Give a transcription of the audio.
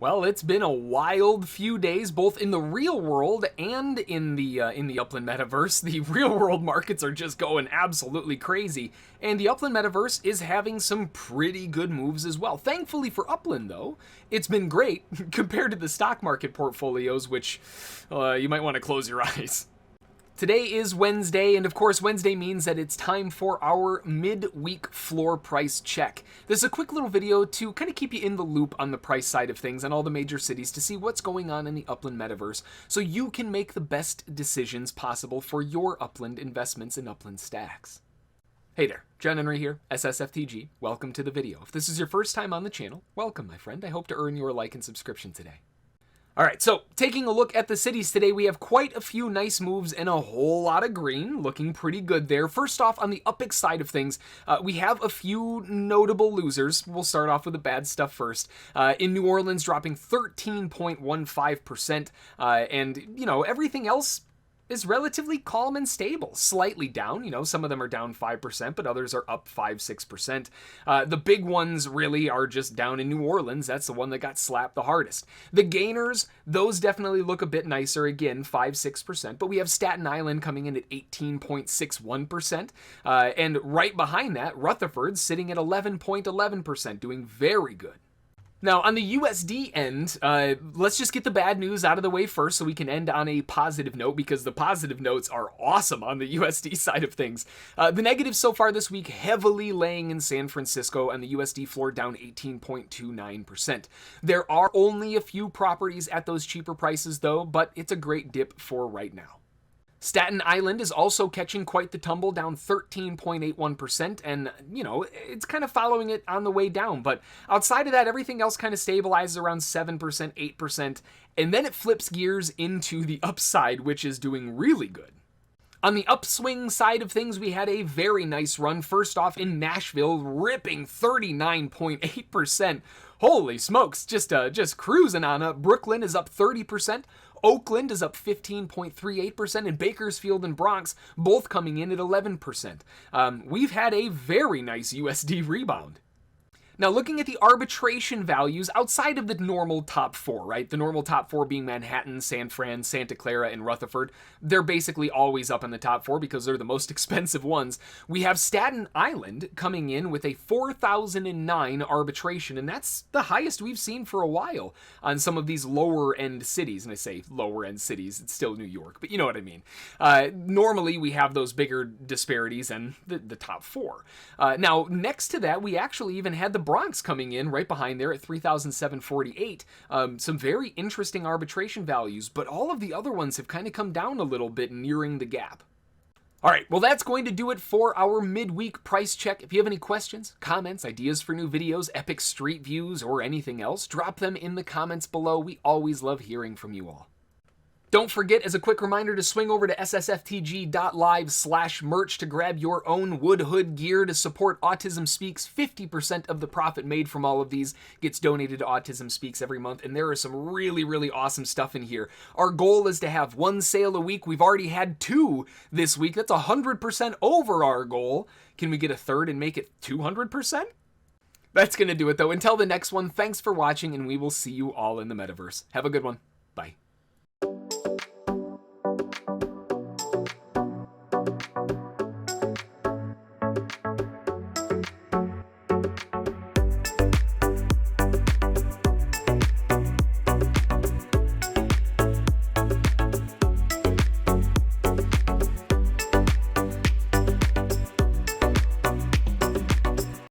Well, it's been a wild few days, both in the real world and in the Upland Metaverse. The real world markets are just going absolutely crazy, and the Upland Metaverse is having some pretty good moves as well. Thankfully for Upland, though, it's been great compared to the stock market portfolios, which you might want to close your eyes. Today is Wednesday, and of course Wednesday means that it's time for our mid-week floor price check. This is a quick little video to kind of keep you in the loop on the price side of things and all the major cities to see what's going on in the Upland Metaverse so you can make the best decisions possible for your Upland investments and Upland stacks. Hey there, John Henry here, SSFTG. Welcome to the video. If this is your first time on the channel, welcome my friend. I hope to earn your like and subscription today. Alright, so taking a look at the cities today, we have quite a few nice moves and a whole lot of green, looking pretty good there. First off, on the UPX side of things, we have a few notable losers. We'll start off with the bad stuff first. In New Orleans, dropping 13.15%, and, you know, everything else is relatively calm and stable, slightly down. You know, some of them are down 5%, but others are up 5-6%. The big ones really are just down in New Orleans. That's the one that got slapped the hardest. The gainers, those definitely look a bit nicer, again, 5-6%, but we have Staten Island coming in at 18.61%, and right behind that, Rutherford sitting at 11.11%, doing very good. Now, on the USD end, let's just get the bad news out of the way first so we can end on a positive note, because the positive notes are awesome on the USD side of things. The negatives so far this week heavily laying in San Francisco, and the USD floor down 18.29%. There are only a few properties at those cheaper prices, though, but it's a great dip for right now. Staten Island is also catching quite the tumble, down 13.81%, and, you know, it's kind of following it on the way down, but outside of that, everything else kind of stabilizes around 7%, 8%, and then it flips gears into the upside, which is doing really good. On the upswing side of things, we had a very nice run. First off, in Nashville, ripping 39.8%. Holy smokes, just cruising on up. Brooklyn is up 30%. Oakland is up 15.38%, and Bakersfield and Bronx both coming in at 11%. We've had a very nice USD rebound. Now, looking at the arbitration values outside of the normal top four, right? The normal top four being Manhattan, San Fran, Santa Clara, and Rutherford. They're basically always up in the top four because they're the most expensive ones. We have Staten Island coming in with a 4,009 arbitration, and that's the highest we've seen for a while on some of these lower-end cities. And I say lower-end cities, it's still New York, but you know what I mean. Normally, we have those bigger disparities in the top four. Now, next to that, we actually even had the Bronx coming in right behind there at 3,748. Some very interesting arbitration values, but all of the other ones have kind of come down a little bit, nearing the gap. All right, well, that's going to do it for our midweek price check. If you have any questions, comments, ideas for new videos, epic street views, or anything else, drop them in the comments below. We always love hearing from you all. Don't forget, as a quick reminder, to swing over to ssftg.live/merch to grab your own Wood Hood gear to support Autism Speaks. 50% of the profit made from all of these gets donated to Autism Speaks every month, and there is some really, really awesome stuff in here. Our goal is to have one sale a week. We've already had 2 this week. That's 100% over our goal. Can we get a third and make it 200%? That's going to do it, though. Until the next one, thanks for watching, and we will see you all in the Metaverse. Have a good one. Bye.